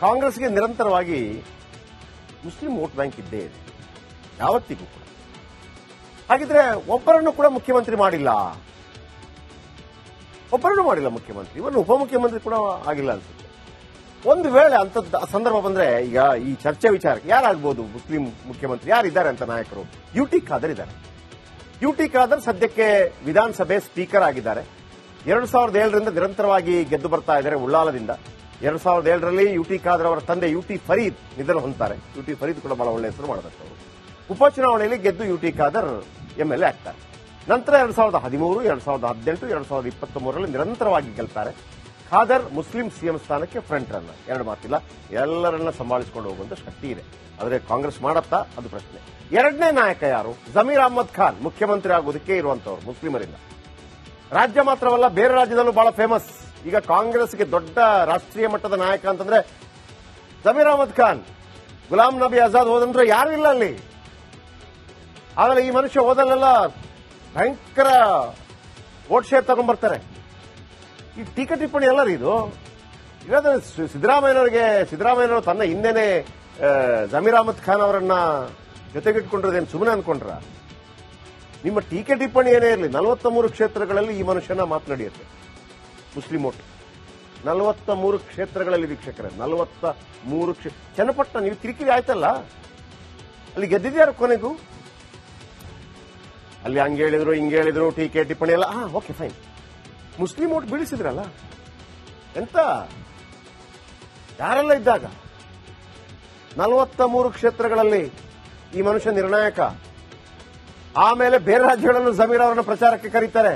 ಕಾಂಗ್ರೆಸ್ಗೆ ನಿರಂತರವಾಗಿ Muslim vote bank ಇದ್ದೇ ಇದೆ, ಯಾವತ್ತಿಗೂ ಕೂಡ. ಹಾಗಿದ್ರೆ ಒಬ್ಬರನ್ನು ಕೂಡ ಮುಖ್ಯಮಂತ್ರಿ ಮಾಡಿಲ್ಲ, ಒಬ್ಬರನ್ನು ಮಾಡಿಲ್ಲ ಮುಖ್ಯಮಂತ್ರಿ, ಇವನು ಉಪಮುಖ್ಯಮಂತ್ರಿ ಕೂಡ ಆಗಿಲ್ಲ ಅನ್ಸುತ್ತೆ. ಒಂದು ವೇಳೆ ಅಂತದ್ದು ಸಂದರ್ಭ ಬಂದ್ರೆ, ಈಗ ಈ ಚರ್ಚೆ ವಿಚಾರಕ್ಕೆ ಯಾರಾಗಬಹುದು ಮುಸ್ಲಿಂ ಮುಖ್ಯಮಂತ್ರಿ, ಯಾರಿದ್ದಾರೆ ಅಂತ ನಾಯಕರು? ಯುಟಿ ಖಾದರ್ ಇದ್ದಾರೆ. ಯುಟಿ ಖಾದರ್ ಸದ್ಯಕ್ಕೆ ವಿಧಾನಸಭೆ ಸ್ಪೀಕರ್ ಆಗಿದ್ದಾರೆ. 2007ರಿಂದ ನಿರಂತರವಾಗಿ ಗೆದ್ದು ಬರ್ತಾ ಇದ್ದಾರೆ ಉಳ್ಳಾಲದಿಂದ. 2007ರಲ್ಲಿ ಯುಟಿ ಖಾದರ್ ಅವರ ತಂದೆ ಯುಟಿ ಫರೀದ್ ನಿಧನ ಹೊಂದ್ತಾರೆ. ಯುಟಿ ಫರೀದ್ ಕೂಡ ಬಹಳ ಒಳ್ಳೆ ಹೆಸರು ಮಾಡಿದವರು. ಉಪಚುನಾವಣೆಯಲ್ಲಿ ಗೆದ್ದು ಯುಟಿ ಖಾದರ್ ಎಂಎಲ್ಎ ಆಗ್ತಾರೆ. ನಂತರ 2013, 2018, 2023ರಲ್ಲಿ ನಿರಂತರವಾಗಿ ಗೆಲ್ತಾರೆ. ಖಾದರ್ ಮುಸ್ಲಿಂ ಸಿಎಂ ಸ್ಥಾನಕ್ಕೆ ಫ್ರಂಟ್ ರನ್ನರ್, ಎರಡು ಮಾತಿಲ್ಲ. ಎಲ್ಲರನ್ನ ಸಂಭಾಳಿಸಿಕೊಂಡು ಹೋಗುವಂತ ಶಕ್ತಿ ಇದೆ. ಆದರೆ ಕಾಂಗ್ರೆಸ್ ಮಾಡತ್ತಾ, ಅದು ಪ್ರಶ್ನೆ. ಎರಡನೇ ನಾಯಕ ಯಾರು? ಜಮೀರ್ ಅಹ್ಮದ್ ಖಾನ್ ಮುಖ್ಯಮಂತ್ರಿ ಆಗೋದಕ್ಕೆ ಇರುವಂತವರು ಮುಸ್ಲಿಮರಿಂದ. ರಾಜ್ಯ ಮಾತ್ರವಲ್ಲ, ಬೇರೆ ರಾಜ್ಯದಲ್ಲೂ ಬಹಳ ಫೇಮಸ್. ಈಗ ಕಾಂಗ್ರೆಸ್ಗೆ ದೊಡ್ಡ ರಾಷ್ಟ್ರೀಯ ಮಟ್ಟದ ನಾಯಕ ಅಂತಂದ್ರೆ ಜಮೀರ್ ಅಹ್ಮದ್ ಖಾನ್. ಗುಲಾಂ ನಬಿ ಆಜಾದ್ ಹೋದಂದ್ರೆ ಯಾರು ಇಲ್ಲ ಅಲ್ಲಿ. ಆಮೇಲೆ ಈ ಮನುಷ್ಯ ಹೋದಲ್ಲೆಲ್ಲ ಭಯಂಕರ ವೋಟ್ ಶೇರ್ ತಗೊಂಡ್ಬರ್ತಾರೆ. ಈ ಟೀಕೆ ಟಿಪ್ಪಣಿ ಎಲ್ಲರೂ ಇದು. ಇಲ್ಲಾಂದ್ರೆ ಸಿದ್ದರಾಮಯ್ಯನವರು ತನ್ನ ಹಿಂದೆನೆ ಜಮೀರ್ ಅಹ್ಮದ್ ಖಾನ್ ಅವರನ್ನ ಜೊತೆಗಿಟ್ಕೊಂಡಿರೋದೇನು ಸುಮ್ಮನೆ ಅನ್ಕೊಂಡ್ರ? ನಿಮ್ಮ ಟೀಕೆ ಟಿಪ್ಪಣಿ ಏನೇ ಇರಲಿ, 43 ಕ್ಷೇತ್ರಗಳಲ್ಲಿ ಈ ಮನುಷ್ಯನ ಮಾತನಾಡಿಯುತ್ತೆ ಮುಸ್ಲಿಂ ಓಟ್. 43 ಕ್ಷೇತ್ರಗಳಲ್ಲಿ ವೀಕ್ಷಕರೇ, 43 ಚನ್ನಪಟ್ಟಣ. ನೀವು ಕಿರಿಕಿರಿ ಆಯ್ತಲ್ಲ, ಅಲ್ಲಿ ಗೆದ್ದಿದ್ಯಾರು ಕೊನೆಗೂ? ಅಲ್ಲಿ ಹಂಗೆ ಹೇಳಿದ್ರು, ಹಿಂಗೆ ಹೇಳಿದ್ರು, ಟೀಕೆ ಟಿಪ್ಪಣಿ ಎಲ್ಲ ಓಕೆ ಫೈನ್. ಮುಸ್ಲಿಂ ಓಟ್ ಬೀಳಿಸಿದ್ರಲ್ಲ, ಎಂತ ಯಾರೆಲ್ಲ ಇದ್ದಾಗ 43 ಕ್ಷೇತ್ರಗಳಲ್ಲಿ ಈ ಮನುಷ್ಯ ನಿರ್ಣಾಯಕ. ಆಮೇಲೆ ಬೇರೆ ರಾಜ್ಯಗಳಲ್ಲೂ ಜಮೀರ್ ಅವರನ್ನ ಪ್ರಚಾರಕ್ಕೆ ಕರೀತಾರೆ.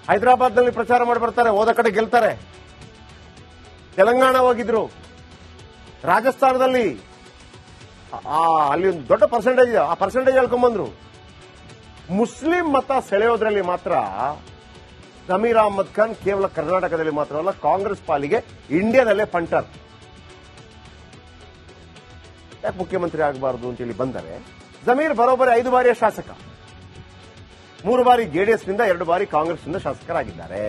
ಹೈದರಾಬಾದ್ನಲ್ಲಿ ಪ್ರಚಾರ ಮಾಡಿ ಬರ್ತಾರೆ, ಹೋದ ಕಡೆ ಗೆಲ್ತಾರೆ. ತೆಲಂಗಾಣ ಹೋಗಿದ್ರು, ರಾಜಸ್ಥಾನದಲ್ಲಿ ಅಲ್ಲಿ ಒಂದು ದೊಡ್ಡ ಪರ್ಸೆಂಟೇಜ್ ಇದೆ, ಆ ಪರ್ಸೆಂಟೇಜ್ ಹೇಳ್ಕೊಂಡ್ಬಂದ್ರು. ಮುಸ್ಲಿಂ ಮತ ಸೆಳೆಯೋದ್ರಲ್ಲಿ ಮಾತ್ರ ಜಮೀರ್ ಅಹ್ಮದ್ ಖಾನ್ ಕೇವಲ ಕರ್ನಾಟಕದಲ್ಲಿ ಮಾತ್ರವಲ್ಲ, ಕಾಂಗ್ರೆಸ್ ಪಾಲಿಗೆ ಇಂಡಿಯಾದಲ್ಲೇ ಪಂಟರ್. ಯಾಕೆ ಮುಖ್ಯಮಂತ್ರಿ ಆಗಬಾರದು ಅಂತೇಳಿ ಬಂದರೆ, ಜಮೀರ್ ಬರೋಬ್ಬರಿ 5 ಬಾರಿಯ ಶಾಸಕ. 3 ಬಾರಿ ಜೆಡಿಎಸ್ನಿಂದ, 2 ಬಾರಿ ಕಾಂಗ್ರೆಸ್ನಿಂದ ಶಾಸಕರಾಗಿದ್ದಾರೆ.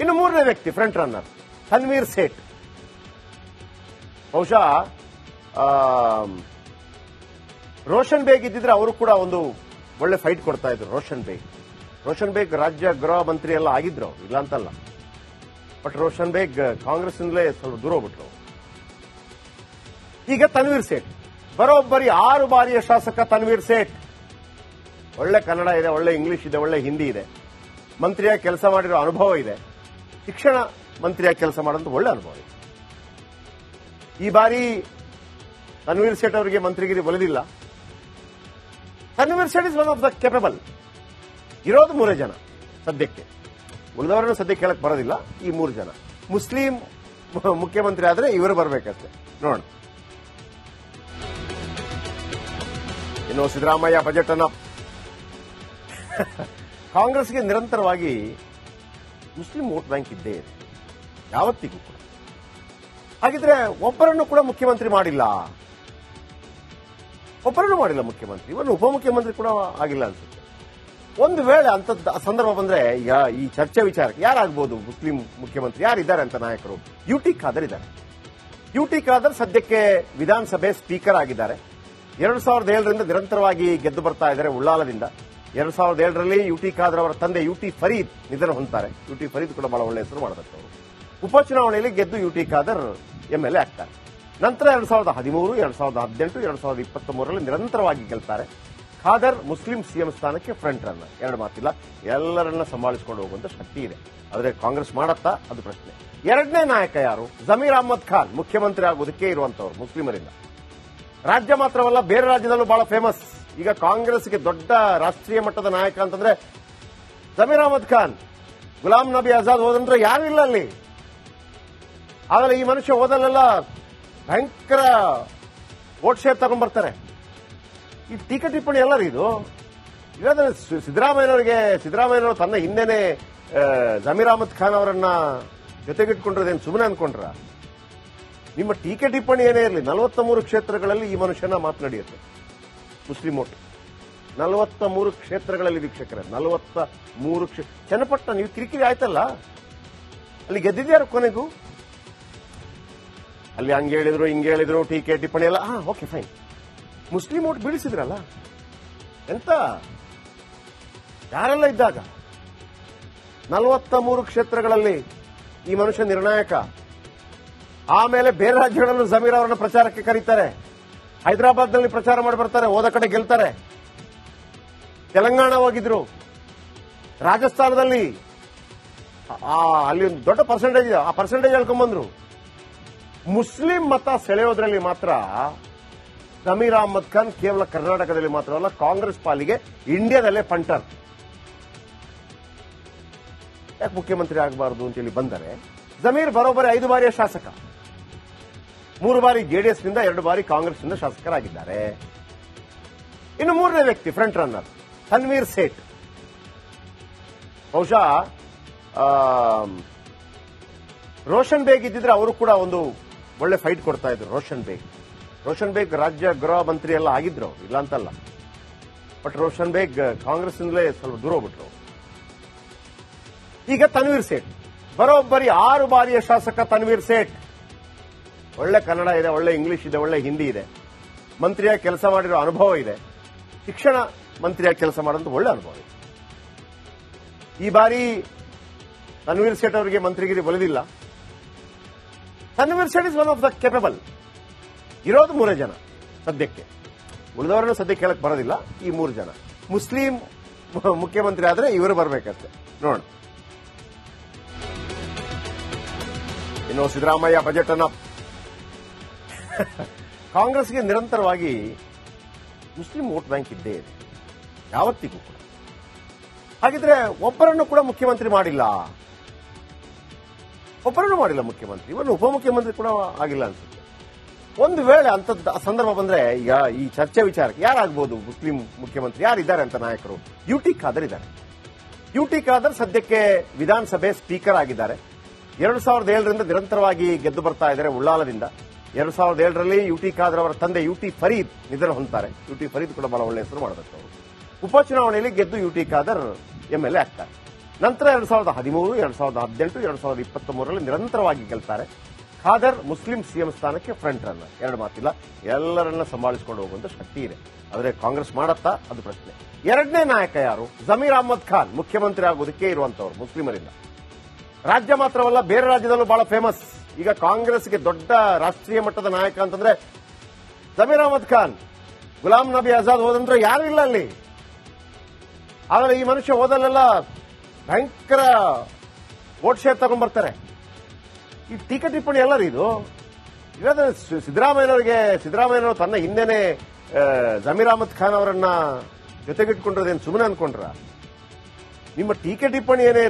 ಇನ್ನು ಮೂರನೇ ವ್ಯಕ್ತಿ ಫ್ರಂಟ್ ರನ್ನರ್ ತನ್ವೀರ್ ಸೇಠ್. ಬಹುಶಃ ರೋಷನ್ ಬೇಗ್ ಇದ್ದಿದ್ರೆ ಅವರು ಕೂಡ ಒಂದು ಒಳ್ಳೆ ಫೈಟ್ ಕೊಡ್ತಾ ಇದ್ರು. ರೋಷನ್ ಬೇಗ್ ರಾಜ್ಯ ಗೃಹ ಮಂತ್ರಿ ಎಲ್ಲ ಆಗಿದ್ರು, ಇಲ್ಲ ಅಂತಲ್ಲ. ಬಟ್ ರೋಷನ್ ಬೇಗ್ ಕಾಂಗ್ರೆಸ್ನಿಂದಲೇ ಸ್ವಲ್ಪ ದೂರ ಹೋಗ್ಬಿಟ್ರು. ಈಗ ತನ್ವೀರ್ ಸೇಠ್ ಬರೋಬ್ಬರಿ 6 ಬಾರಿಯ ಶಾಸಕ. ತನ್ವೀರ್ ಸೇಠ್ ಒಳ್ಳೆ ಕನ್ನಡ ಇದೆ, ಒಳ್ಳೆ ಇಂಗ್ಲಿಷ್ ಇದೆ, ಒಳ್ಳೆ ಹಿಂದಿ ಇದೆ. ಮಂತ್ರಿಯಾಗಿ ಕೆಲಸ ಮಾಡಿರೋ ಅನುಭವ ಇದೆ. ಶಿಕ್ಷಣ ಮಂತ್ರಿಯಾಗಿ ಕೆಲಸ ಮಾಡೋದು ಒಳ್ಳೆ ಅನುಭವ ಇದೆ. ಈ ಬಾರಿ ತನ್ವೀರ್ ಸೇಠ್ ಅವರಿಗೆ ಮಂತ್ರಿಗಿರಿ ಒಲಿದಿಲ್ಲ. Tanveer Sait is one of the capable. ಇರೋದು 3 ಜನ ಸದ್ಯಕ್ಕೆ, ಉಳಿದವರನ್ನು ಸದ್ಯಕ್ಕೆ ಹೇಳಕ್ ಬರೋದಿಲ್ಲ. ಈ 3 ಜನ ಮುಸ್ಲಿಂ ಮುಖ್ಯಮಂತ್ರಿ ಆದ್ರೆ ಇವರು ಬರಬೇಕಷ್ಟೇ. ನೋಡೋಣ. ಇನ್ನು ಸಿದ್ದರಾಮಯ್ಯ ಬಜೆಟ್ ಅನ್ನ ಕಾಂಗ್ರೆಸ್ಗೆ ನಿರಂತರವಾಗಿ ಮುಸ್ಲಿಂ ವೋಟ್ ಬ್ಯಾಂಕ್ ಇದ್ದೇ ಇದೆ, ಯಾವತ್ತಿಗೂ ಕೂಡ. ಹಾಗಿದ್ರೆ ಒಬ್ಬರನ್ನು ಕೂಡ ಮುಖ್ಯಮಂತ್ರಿ ಮಾಡಿಲ್ಲ, ಒಬ್ಬರನ್ನು ಮಾಡಿಲ್ಲ ಮುಖ್ಯಮಂತ್ರಿ, ಇವನು ಉಪಮುಖ್ಯಮಂತ್ರಿ ಕೂಡ ಆಗಿಲ್ಲ ಅನ್ಸುತ್ತೆ. ಒಂದು ವೇಳೆ ಅಂತದ್ದು ಸಂದರ್ಭ ಬಂದ್ರೆ, ಈಗ ಈ ಚರ್ಚೆ ವಿಚಾರಕ್ಕೆ ಯಾರಾಗಬಹುದು ಮುಸ್ಲಿಂ ಮುಖ್ಯಮಂತ್ರಿ, ಯಾರಿದ್ದಾರೆ ಅಂತ ನಾಯಕರು? ಯುಟಿ ಖಾದರ್ ಇದ್ದಾರೆ. ಯುಟಿ ಖಾದರ್ ಸದ್ಯಕ್ಕೆ ವಿಧಾನಸಭೆ ಸ್ಪೀಕರ್ ಆಗಿದ್ದಾರೆ. 2007ರಿಂದ ನಿರಂತರವಾಗಿ ಗೆದ್ದು ಬರ್ತಾ ಇದ್ದಾರೆ ಉಳ್ಳಾಲದಿಂದ. 2007ರಲ್ಲಿ ಯುಟಿ ಖಾದರ್ ಅವರ ತಂದೆ ಯುಟಿ ಫರೀದ್ ನಿಧನ ಹೊಂದ್ತಾರೆ. ಯುಟಿ ಫರೀದ್ ಕೂಡ ಬಹಳ ಒಳ್ಳೆ ಹೆಸರು ಮಾಡಿದವರು. ಉಪಚುನಾವಣೆಯಲ್ಲಿ ಗೆದ್ದು ಯುಟಿ ಖಾದರ್ ಎಂಎಲ್ಎ ಆಗ್ತಾರೆ. ನಂತರ 2013, 2018, 2023ರಲ್ಲಿ ನಿರಂತರವಾಗಿ ಗೆಲ್ತಾರೆ. ಖಾದರ್ ಮುಸ್ಲಿಂ ಸಿಎಂ ಸ್ಥಾನಕ್ಕೆ ಫ್ರಂಟ್ ರನ್ನರ್, ಎರಡು ಮಾತಿಲ್ಲ. ಎಲ್ಲರನ್ನ ಸಂಭಾಳಿಸಿಕೊಂಡು ಹೋಗುವಂತ ಶಕ್ತಿ ಇದೆ. ಆದರೆ ಕಾಂಗ್ರೆಸ್ ಮಾಡತ್ತಾ, ಅದು ಪ್ರಶ್ನೆ. ಎರಡನೇ ನಾಯಕ ಯಾರು? ಜಮೀರ್ ಅಹ್ಮದ್ ಖಾನ್ ಮುಖ್ಯಮಂತ್ರಿ ಆಗೋದಕ್ಕೆ ಇರುವಂತವರು ಮುಸ್ಲಿಮರಿಂದ. ರಾಜ್ಯ ಮಾತ್ರವಲ್ಲ, ಬೇರೆ ರಾಜ್ಯದಲ್ಲೂ ಬಹಳ ಫೇಮಸ್. ಈಗ ಕಾಂಗ್ರೆಸ್ಗೆ ದೊಡ್ಡ ರಾಷ್ಟ್ರೀಯ ಮಟ್ಟದ ನಾಯಕ ಅಂತಂದ್ರೆ ಜಮೀರ್ ಅಹ್ಮದ್ ಖಾನ್. ಗುಲಾಂ ನಬಿ ಆಜಾದ್ ಹೋದಂದ್ರೆ ಯಾರು ಇಲ್ಲ ಅಲ್ಲಿ. ಆಮೇಲೆ ಈ ಮನುಷ್ಯ ಹೋದಲ್ಲೆಲ್ಲ ಭಯಂಕರ ವೋಟ್ ಶೇರ್ ತಗೊಂಡ್ಬರ್ತಾರೆ. ಈ ಟೀಕೆ ಟಿಪ್ಪಣಿ ಎಲ್ಲರೂ ಇದು. ಇಲ್ಲಾಂದ್ರೆ ಸಿದ್ದರಾಮಯ್ಯನವರು ತನ್ನ ಹಿಂದೆನೆ ಜಮೀರ್ ಅಹ್ಮದ್ ಖಾನ್ ಅವರನ್ನ ಜೊತೆಗಿಟ್ಕೊಂಡಿರೋದೇನು ಸುಮ್ಮನೆ ಅನ್ಕೊಂಡ್ರ? ನಿಮ್ಮ ಟೀಕೆ ಟಿಪ್ಪಣಿ ಏನೇ ಇರಲಿ, 43 ಕ್ಷೇತ್ರಗಳಲ್ಲಿ ಈ ಮನುಷ್ಯನ ಮಾತನಾಡಿಯುತ್ತೆ ಮುಸ್ಲಿಂ ಓಟ್. 43 ಕ್ಷೇತ್ರಗಳಲ್ಲಿ ವೀಕ್ಷಕರೇ, 43 ಚನ್ನಪಟ್ಟಣ. ನೀವು ಕಿರಿಕಿರಿ ಆಯ್ತಲ್ಲ, ಅಲ್ಲಿ ಗೆದ್ದಿದ್ಯಾರು ಕೊನೆಗೂ? ಅಲ್ಲಿ ಹಂಗೆ ಹೇಳಿದ್ರು ಹಿಂಗೆ ಹೇಳಿದ್ರು ಟೀಕೆ ಟಿಪ್ಪಣಿ ಎಲ್ಲ ಓಕೆ ಫೈನ್. ಮುಸ್ಲಿಂ ಓಟ್ ಬೀಳಿಸಿದ್ರಲ್ಲ, ಎಂತ ಯಾರೆಲ್ಲ ಇದ್ದಾಗ 43 ಕ್ಷೇತ್ರಗಳಲ್ಲಿ ಈ ಮನುಷ್ಯ ನಿರ್ಣಾಯಕ. ಆಮೇಲೆ ಬೇರೆ ರಾಜ್ಯಗಳಲ್ಲೂ ಜಮೀರ್ ಅವರನ್ನ ಪ್ರಚಾರಕ್ಕೆ ಕರೀತಾರೆ. ಹೈದರಾಬಾದ್ನಲ್ಲಿ ಪ್ರಚಾರ ಮಾಡಿ ಬರ್ತಾರೆ, ಹೋದ ಕಡೆ ಗೆಲ್ತಾರೆ. ತೆಲಂಗಾಣ ಹೋಗಿದ್ರು, ರಾಜಸ್ಥಾನದಲ್ಲಿ ಅಲ್ಲಿ ಒಂದು ದೊಡ್ಡ ಪರ್ಸೆಂಟೇಜ್ ಇದೆ, ಆ ಪರ್ಸೆಂಟೇಜ್ ಹೇಳ್ಕೊಂಡ್ಬಂದ್ರು. ಮುಸ್ಲಿಂ ಮತ ಸೆಳೆಯೋದ್ರಲ್ಲಿ ಮಾತ್ರ ಜಮೀರ್ ಅಹಮದ್ ಖಾನ್ ಕೇವಲ ಕರ್ನಾಟಕದಲ್ಲಿ ಮಾತ್ರವಲ್ಲ, ಕಾಂಗ್ರೆಸ್ ಪಾಲಿಗೆ ಇಂಡಿಯಾದಲ್ಲೇ ಪಂಟರ್. ಯಾಕೆ ಮುಖ್ಯಮಂತ್ರಿ ಆಗಬಾರದು ಅಂತೇಳಿ ಬಂದರೆ, ಜಮೀರ್ ಬರೋಬ್ಬರಿ 5 ಬಾರಿಯ ಶಾಸಕ, 3 ಬಾರಿ ಜೆಡಿಎಸ್ನಿಂದ 2 ಬಾರಿ ಕಾಂಗ್ರೆಸ್ನಿಂದ ಶಾಸಕರಾಗಿದ್ದಾರೆ. ಇನ್ನು 3ನೇ ವ್ಯಕ್ತಿ ಫ್ರಂಟ್ ರನ್ನರ್ ತನ್ವೀರ್ ಸೇಠ್. ಬಹುಶಃ ರೋಷನ್ ಬೇಗ್ ಇದ್ದಿದ್ರೆ ಅವರು ಕೂಡ ಒಂದು ಒಳ್ಳೆ ಫೈಟ್ ಕೊಡ್ತಾ ಇದ್ರು. ರೋಷನ್ ಬೇಗ್ ರಾಜ್ಯ ಗೃಹ ಮಂತ್ರಿ ಎಲ್ಲ ಆಗಿದ್ರು, ಇಲ್ಲ ಅಂತಲ್ಲ. ಬಟ್ ರೋಷನ್ ಬೇಗ್ ಕಾಂಗ್ರೆಸ್ನಿಂದಲೇ ಸ್ವಲ್ಪ ದೂರ ಹೋಗ್ಬಿಟ್ರು. ಈಗ ತನ್ವೀರ್ ಸೇಠ್ ಬರೋಬ್ಬರಿ 6 ಬಾರಿಯ ಶಾಸಕ ತನ್ವೀರ್ ಸೇಠ್. ಒಳ್ಳೆ ಕನ್ನಡ ಇದೆ, ಒಳ್ಳೆ ಇಂಗ್ಲಿಷ್ ಇದೆ, ಒಳ್ಳೆ ಹಿಂದಿ ಇದೆ, ಮಂತ್ರಿಯಾಗಿ ಕೆಲಸ ಮಾಡಿರೋ ಅನುಭವ ಇದೆ, ಶಿಕ್ಷಣ ಮಂತ್ರಿಯಾಗಿ ಕೆಲಸ ಮಾಡೋದು ಒಳ್ಳೆ ಅನುಭವ ಇದೆ. ಈ ಬಾರಿ ತನ್ವೀರ್ ಸೇಠ್ ಅವರಿಗೆ ಮಂತ್ರಿಗಿರಿ ಒಲಿದಿಲ್ಲ. Tanveer Sait is one of the capable. ಇರೋದು 3 ಜನ ಸದ್ಯಕ್ಕೆ, ಉಳಿದವರನ್ನು ಸದ್ಯಕ್ಕೆ ಹೇಳಕ್ ಬರೋದಿಲ್ಲ. ಈ 3 ಜನ ಮುಸ್ಲಿಂ ಮುಖ್ಯಮಂತ್ರಿ ಆದ್ರೆ ಇವರು ಬರಬೇಕಷ್ಟೆ, ನೋಡೋಣ. ಇನ್ನು ಸಿದ್ದರಾಮಯ್ಯ ಬಜೆಟ್ ಅನ್ನ ಕಾಂಗ್ರೆಸ್ಗೆ ನಿರಂತರವಾಗಿ ಮುಸ್ಲಿಂ ವೋಟ್ ಬ್ಯಾಂಕ್ ಇದ್ದೇ ಇದೆ, ಯಾವತ್ತಿಗೂ ಕೂಡ. ಹಾಗಿದ್ರೆ ಒಬ್ಬರನ್ನು ಕೂಡ ಮುಖ್ಯಮಂತ್ರಿ ಮಾಡಿಲ್ಲ, ಮುಖ್ಯಮಂತ್ರಿ. ಇವನು ಉಪಮುಖ್ಯಮಂತ್ರಿ ಕೂಡ ಆಗಿಲ್ಲ ಅನ್ಸುತ್ತೆ. ಒಂದು ವೇಳೆ ಅಂತದ್ದು ಸಂದರ್ಭ ಬಂದ್ರೆ, ಈಗ ಈ ಚರ್ಚೆ ವಿಚಾರಕ್ಕೆ ಯಾರಾಗಬಹುದು ಮುಸ್ಲಿಂ ಮುಖ್ಯಮಂತ್ರಿ, ಯಾರಿದ್ದಾರೆ ಅಂತ ನಾಯಕರು? ಯುಟಿ ಖಾದರ್ ಇದ್ದಾರೆ. ಯುಟಿ ಖಾದರ್ ಸದ್ಯಕ್ಕೆ ವಿಧಾನಸಭೆ ಸ್ಪೀಕರ್ ಆಗಿದ್ದಾರೆ. 2007ರಿಂದ ನಿರಂತರವಾಗಿ ಗೆದ್ದು ಬರ್ತಾ ಇದ್ದಾರೆ ಉಳ್ಳಾಲದಿಂದ. 2007ರಲ್ಲಿ ಯುಟಿ ಖಾದರ್ ಅವರ ತಂದೆ ಯುಟಿ ಫರೀದ್ ನಿಧನ ಹೊಂದ್ತಾರೆ. ಯುಟಿ ಫರೀದ್ ಕೂಡ ಬಹಳ ಒಳ್ಳೆ ಹೆಸರು ಮಾಡಬೇಕು ಅವರು. ಉಪಚುನಾವಣೆಯಲ್ಲಿ ಗೆದ್ದು ಯುಟಿ ಖಾದರ್ ಎಂಎಲ್ಎ ಆಗ್ತಾರೆ. ನಂತರ 2013, 2018, 2023ರಲ್ಲಿ ನಿರಂತರವಾಗಿ ಗೆಲ್ತಾರೆ. ಖಾದರ್ ಮುಸ್ಲಿಂ ಸಿಎಂ ಸ್ಥಾನಕ್ಕೆ ಫ್ರಂಟ್ ರನ್ನರ್, 2 ಮಾತಿಲ್ಲ. ಎಲ್ಲರನ್ನ ಸಂಭಾಳಿಸಿಕೊಂಡು ಹೋಗುವಂತ ಶಕ್ತಿ ಇದೆ. ಆದರೆ ಕಾಂಗ್ರೆಸ್ ಮಾಡತ್ತಾ, ಅದು ಪ್ರಶ್ನೆ. 2ನೇ ನಾಯಕ ಯಾರು? ಜಮೀರ್ ಅಹಮದ್ ಖಾನ್ ಮುಖ್ಯಮಂತ್ರಿ ಆಗೋದಕ್ಕೆ ಇರುವಂತವರು ಮುಸ್ಲಿಮರಿಂದ. ರಾಜ್ಯ ಮಾತ್ರವಲ್ಲ, ಬೇರೆ ರಾಜ್ಯದಲ್ಲೂ ಬಹಳ ಫೇಮಸ್. ಈಗ ಕಾಂಗ್ರೆಸ್ಗೆ ದೊಡ್ಡ ರಾಷ್ಟ್ರೀಯ ಮಟ್ಟದ ನಾಯಕ ಅಂತಂದ್ರೆ ಜಮೀರ್ ಅಹಮದ್ ಖಾನ್. ಗುಲಾಂ ನಬಿ ಆಜಾದ್ ಹೋದಂದ್ರೆ ಯಾರು ಇಲ್ಲ ಅಲ್ಲಿ. ಆದರೆ ಈ ಮನುಷ್ಯ ಹೋದಲ್ಲೆಲ್ಲ ಭಯಂಕರ ವೋಟ್ ಶೇರ್ ತಗೊಂಡ್ಬರ್ತಾರೆ. ಈ ಟೀಕೆ ಟಿಪ್ಪಣಿ ಎಲ್ಲರೂ ಇದು ಇರೋದ್ರೆ ಸಿದ್ದರಾಮಯ್ಯನವರು ತನ್ನ ಹಿಂದೆನೆ ಜಮೀರ್ ಅಹಮದ್ ಖಾನ್ ಅವರನ್ನ ಜೊತೆಗಿಟ್ಕೊಂಡಿರೋದೇನು ಸುಮ್ಮನೆ ಅನ್ಕೊಂಡ್ರ? ನಿಮ್ಮ ಟೀಕೆ ಟಿಪ್ಪಣಿ ಏನೇ